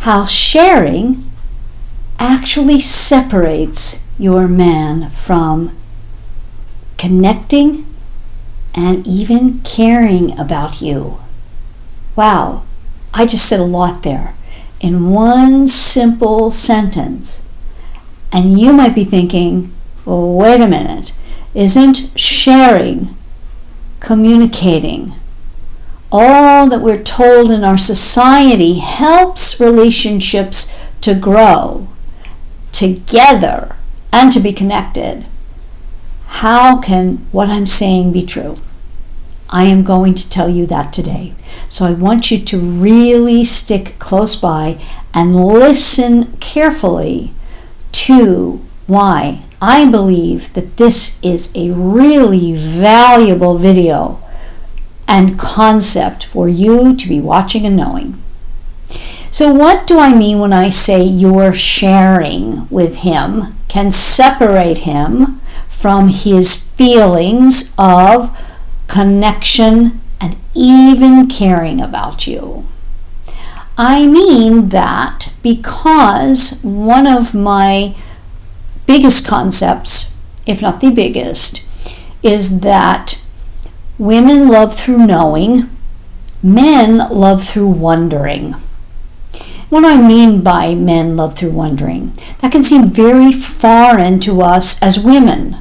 how sharing actually separates your man from connecting and even caring about you. Wow, I just said a lot there in one simple sentence. And you might be thinking, well, wait a minute, isn't sharing, communicating, all that we're told in our society helps relationships to grow together and to be connected? How can what I'm saying be true? I am going to tell you that today. So I want you to really stick close by and listen carefully to why I believe that this is a really valuable video and concept for you to be watching and knowing. So what do I mean when I say your sharing with him can separate him from his feelings of connection and even caring about you? I mean that because one of my biggest concepts, if not the biggest, is that women love through knowing, men love through wondering. What do I mean by men love through wondering? That can seem very foreign to us as women.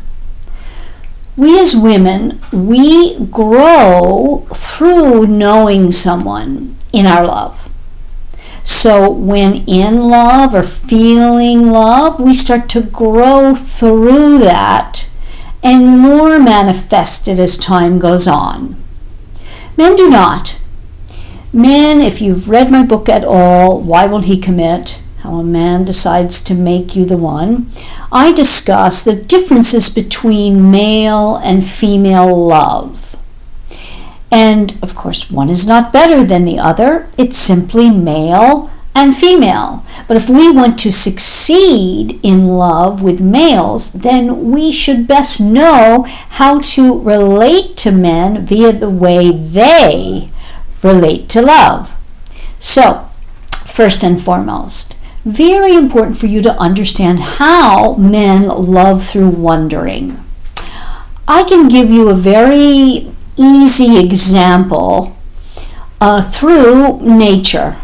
We as women, we grow through knowing someone in our love. So when in love or feeling love, we start to grow through that and more manifest it as time goes on. Men do not. Men, if you've read my book at all, Why Will He Commit? How a Man Decides to Make You the One, I discuss the differences between male and female love. And of course, one is not better than the other. It's simply male and female. But if we want to succeed in love with males, then we should best know how to relate to men via the way they relate to love. So, first and foremost, very important for you to understand how men love through wondering. I can give you a very easy example through nature.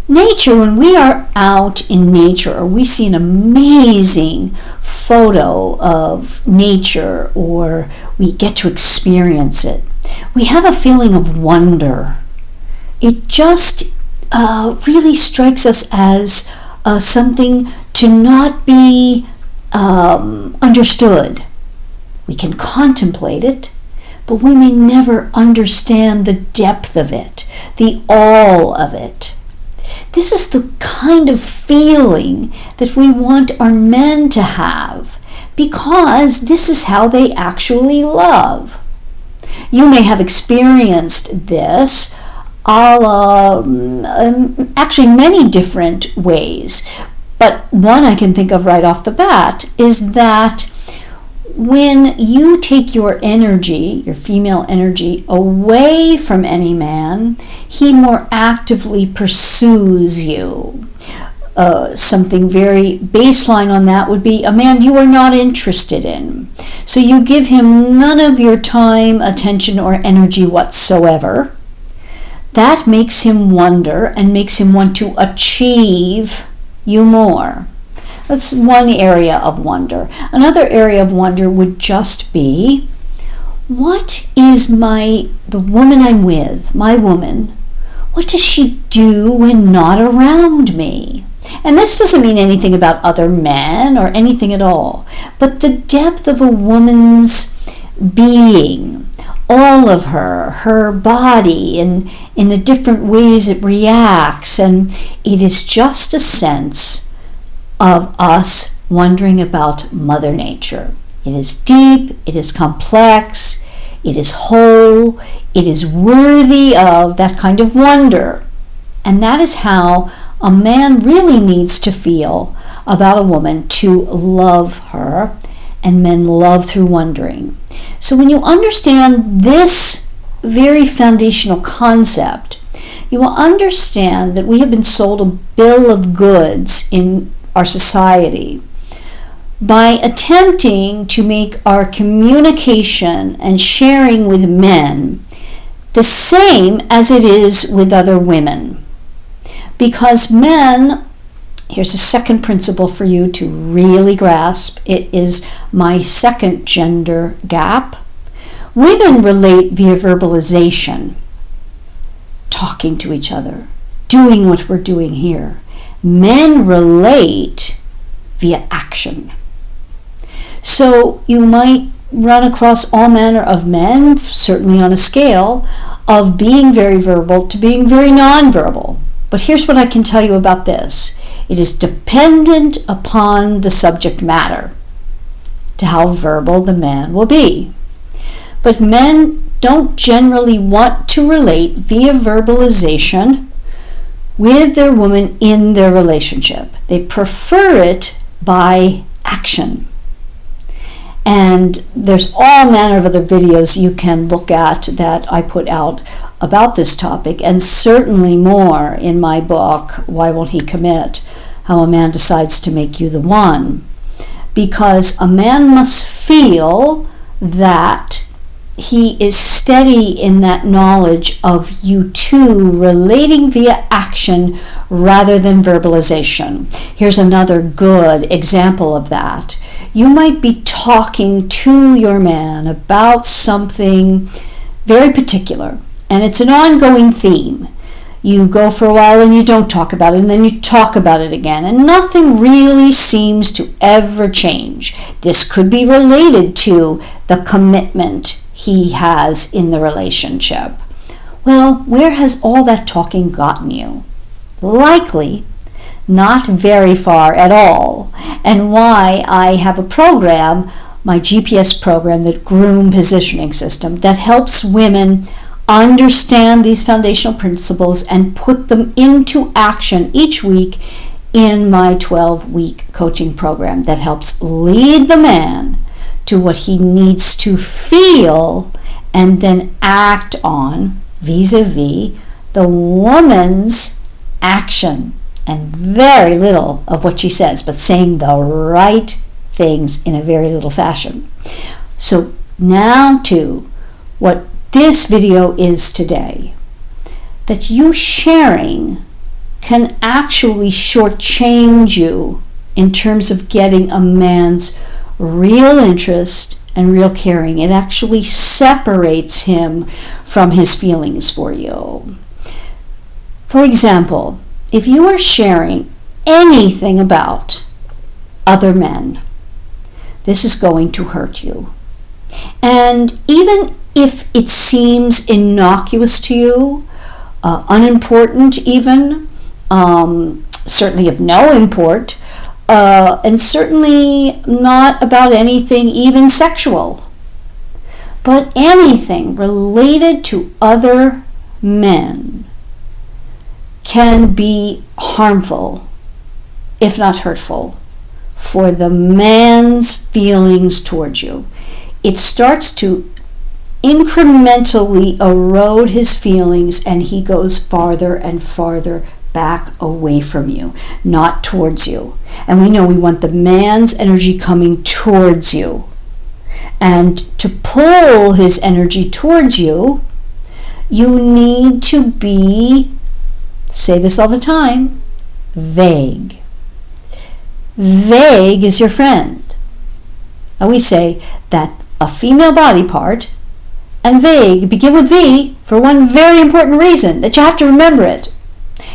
Nature, when we are out in nature or we see an amazing photo of nature or we get to experience it, we have a feeling of wonder. It just really strikes us as something to not be understood. We can contemplate it, but we may never understand the depth of it, the all of it. This is the kind of feeling that we want our men to have, because this is how they actually love. You may have experienced this actually many different ways, but one I can think of right off the bat is that when you take your energy, your female energy, away from any man, he more actively pursues you. Something very baseline on that would be a man you are not interested in. So you give him none of your time, attention, or energy whatsoever. That makes him wonder and makes him want to achieve you more. That's one area of wonder. Another area of wonder would just be, what is the woman I'm with, my woman, what does she do when not around me? And this doesn't mean anything about other men or anything at all, but the depth of a woman's being, all of her body, and in the different ways it reacts, and it is just a sense of us wondering about Mother Nature. It is deep, it is complex, it is whole, it is worthy of that kind of wonder. And that is how a man really needs to feel about a woman to love her, and men love through wondering. So when you understand this very foundational concept, you will understand that we have been sold a bill of goods in our society by attempting to make our communication and sharing with men the same as it is with other women. Because men, here's a second principle for you to really grasp. It is my second gender gap. Women relate via verbalization, talking to each other, doing what we're doing here. Men relate via action. So you might run across all manner of men, certainly on a scale, of being very verbal to being very nonverbal. But here's what I can tell you about this. It is dependent upon the subject matter to how verbal the man will be. But men don't generally want to relate via verbalization with their woman in their relationship. They prefer it by action. And there's all manner of other videos you can look at that I put out about this topic, and certainly more in my book, Why Won't He Commit? How a Man Decides to Make You the One. Because a man must feel that he is steady in that knowledge of you two relating via action rather than verbalization. Here's another good example of that. You might be talking to your man about something very particular, and it's an ongoing theme. You go for a while and you don't talk about it, and then you talk about it again, and nothing really seems to ever change. This could be related to the commitment he has in the relationship. Well, where has all that talking gotten you? Likely not very far at all. And why I have a program, my GPS program, that Groom Positioning System, that helps women understand these foundational principles and put them into action each week in my 12-week coaching program that helps lead the man to what he needs to feel and then act on vis-a-vis the woman's action, and very little of what she says, but saying the right things in a very little fashion. So now to what this video is today, that you sharing can actually shortchange you in terms of getting a man's real interest and real caring. It actually separates him from his feelings for you. For example, if you are sharing anything about other men, this is going to hurt you. And even if it seems innocuous to you, unimportant even, certainly of no import, and certainly not about anything even sexual, but anything related to other men can be harmful, if not hurtful, for the man's feelings towards you. It starts to incrementally erode his feelings, and he goes farther and farther back away from you, not towards you. And we know we want the man's energy coming towards you. And to pull his energy towards you, you need to be, say this all the time, vague. Vague is your friend. And we say that a female body part and vague begin with V for one very important reason, that you have to remember it.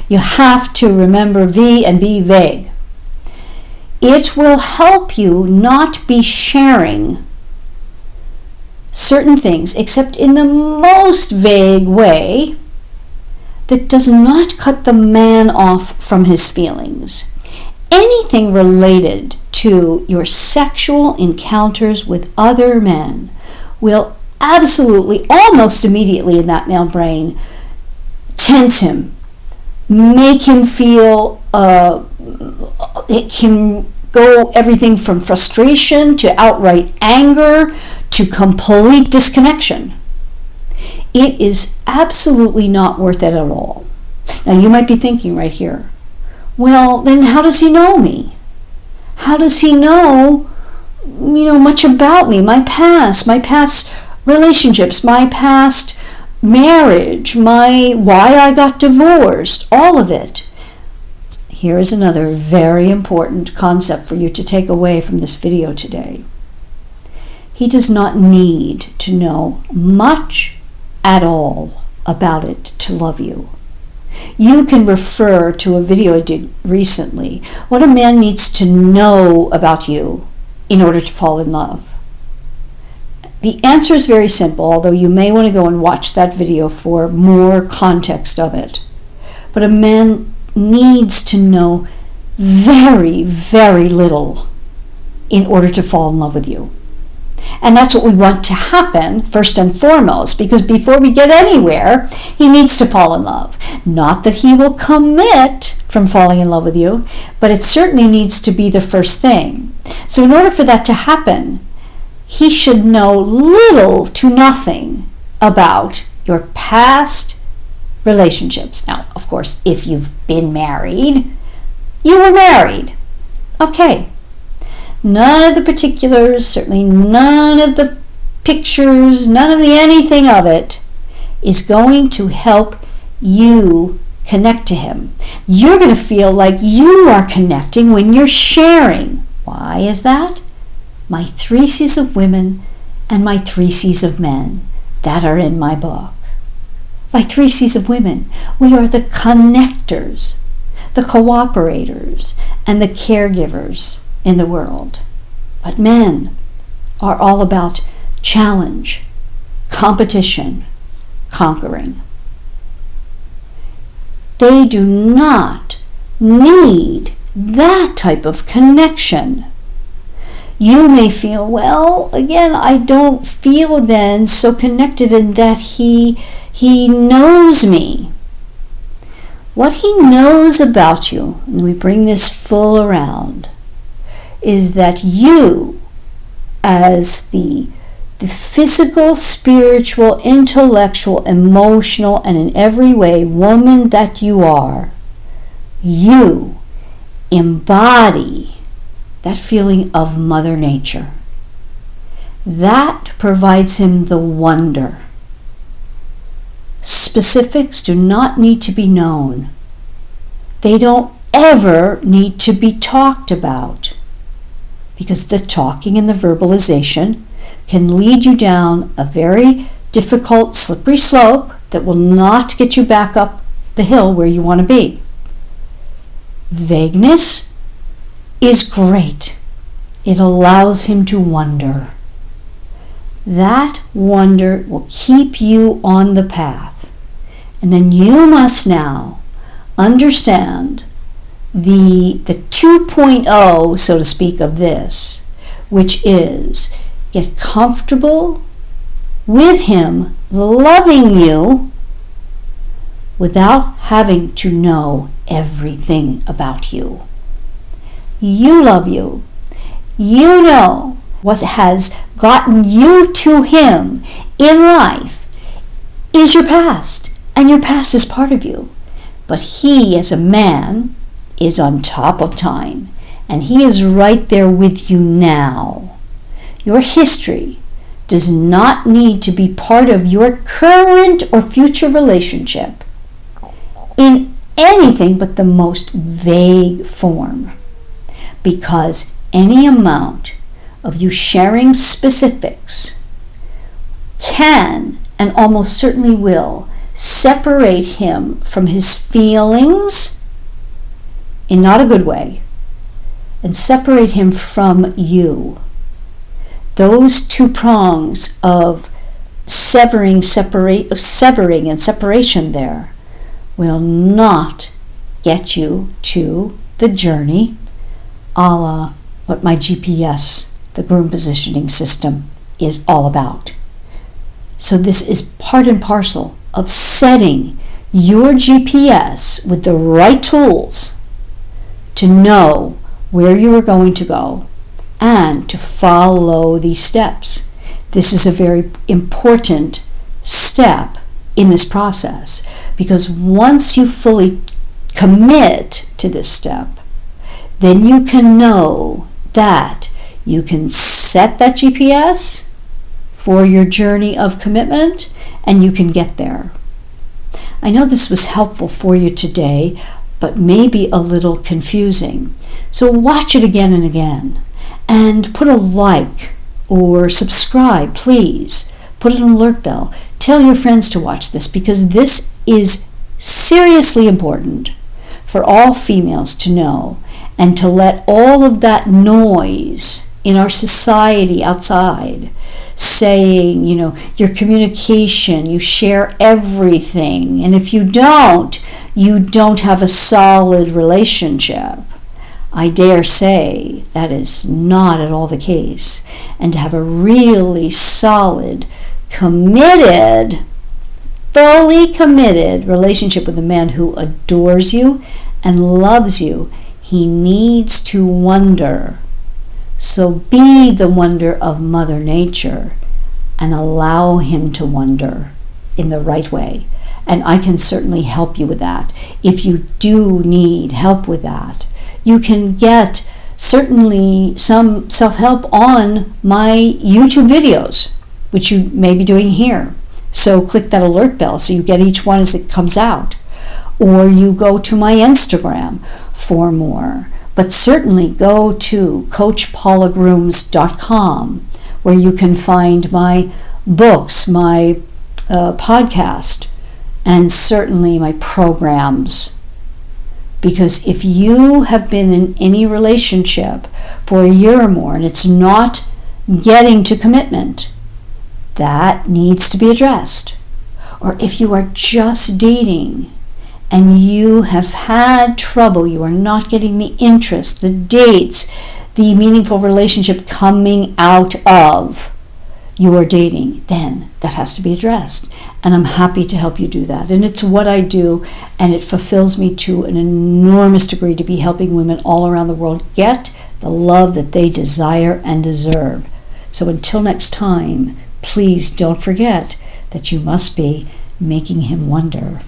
You have to remember V and be vague. It will help you not be sharing certain things except in the most vague way that does not cut the man off from his feelings. Anything related to your sexual encounters with other men will absolutely, almost immediately in that male brain, tense him, make him feel, it can go everything from frustration to outright anger to complete disconnection. It is absolutely not worth it at all. Now you might be thinking right here, well, then how does he know me? How does he know, much about me, my past relationships, my past marriage, why I got divorced, all of it? Here is another very important concept for you to take away from this video today. He does not need to know much at all about it to love you. You can refer to a video I did recently, what a man needs to know about you in order to fall in love. The answer is very simple, although you may want to go and watch that video for more context of it. But a man needs to know very, very little in order to fall in love with you. And that's what we want to happen first and foremost, because before we get anywhere, he needs to fall in love. Not that he will commit from falling in love with you, but it certainly needs to be the first thing. So in order for that to happen, he should know little to nothing about your past relationships. Now, of course, if you've been married, you were married. Okay. None of the particulars, certainly none of the pictures, none of the anything of it is going to help you connect to him. You're going to feel like you are connecting when you're sharing. Why is that? My 3 C's of women and my 3 C's of men that are in my book. My 3 C's of women, we are the connectors, the cooperators, and the caregivers in the world. But men are all about challenge, competition, conquering. They do not need that type of connection. You may feel, well, again, I don't feel then so connected in that he knows me. What he knows about you, and we bring this full around, is that you, as the physical, spiritual, intellectual, emotional, and in every way woman that you are, you embody that feeling of Mother Nature. That provides him the wonder. Specifics do not need to be known. They don't ever need to be talked about, because the talking and the verbalization can lead you down a very difficult, slippery slope that will not get you back up the hill where you want to be. Vagueness is great. It allows him to wonder. That wonder will keep you on the path. And then you must now understand the 2.0, so to speak, of this, which is get comfortable with him loving you without having to know everything about you. You love you. You know what has gotten you to him in life is your past, and your past is part of you. But he, as a man, is on top of time, and he is right there with you now. Your history does not need to be part of your current or future relationship in anything but the most vague form, because any amount of you sharing specifics can and almost certainly will separate him from his feelings in not a good way, and separate him from you. Those 2 prongs of severing and separation there will not get you to the journey a la what my GPS, the groom positioning system, is all about. So this is part and parcel of setting your GPS with the right tools to know where you are going to go and to follow these steps. This is a very important step in this process, because once you fully commit to this step, then you can know that you can set that GPS for your journey of commitment and you can get there. I know this was helpful for you today, but maybe a little confusing. So watch it again and again, and put a like or subscribe, please. Put an alert bell. Tell your friends to watch this, because this is seriously important for all females to know, and to let all of that noise in our society outside saying, your communication, you share everything, and if you don't have a solid relationship. I dare say that is not at all the case. And to have a really solid, committed, fully committed relationship with a man who adores you and loves you, he needs to wonder. So be the wonder of Mother Nature and allow him to wonder in the right way. And I can certainly help you with that. If you do need help with that, you can get certainly some self-help on my YouTube videos, which you may be doing here. So click that alert bell so you get each one as it comes out. Or you go to my Instagram for more. But certainly go to coachpaulagrooms.com, where you can find my books, my podcast, and certainly my programs. Because if you have been in any relationship for a year or more and it's not getting to commitment, that needs to be addressed. Or if you are just dating and you have had trouble, you are not getting the interest, the dates, the meaningful relationship coming out of your dating, then that has to be addressed. And I'm happy to help you do that. And it's what I do, and it fulfills me to an enormous degree to be helping women all around the world get the love that they desire and deserve. So until next time, please don't forget that you must be making him wonder.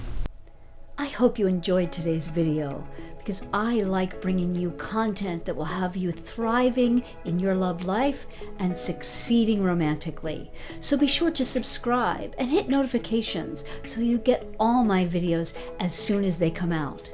I hope you enjoyed today's video, because I like bringing you content that will have you thriving in your love life and succeeding romantically. So be sure to subscribe and hit notifications so you get all my videos as soon as they come out.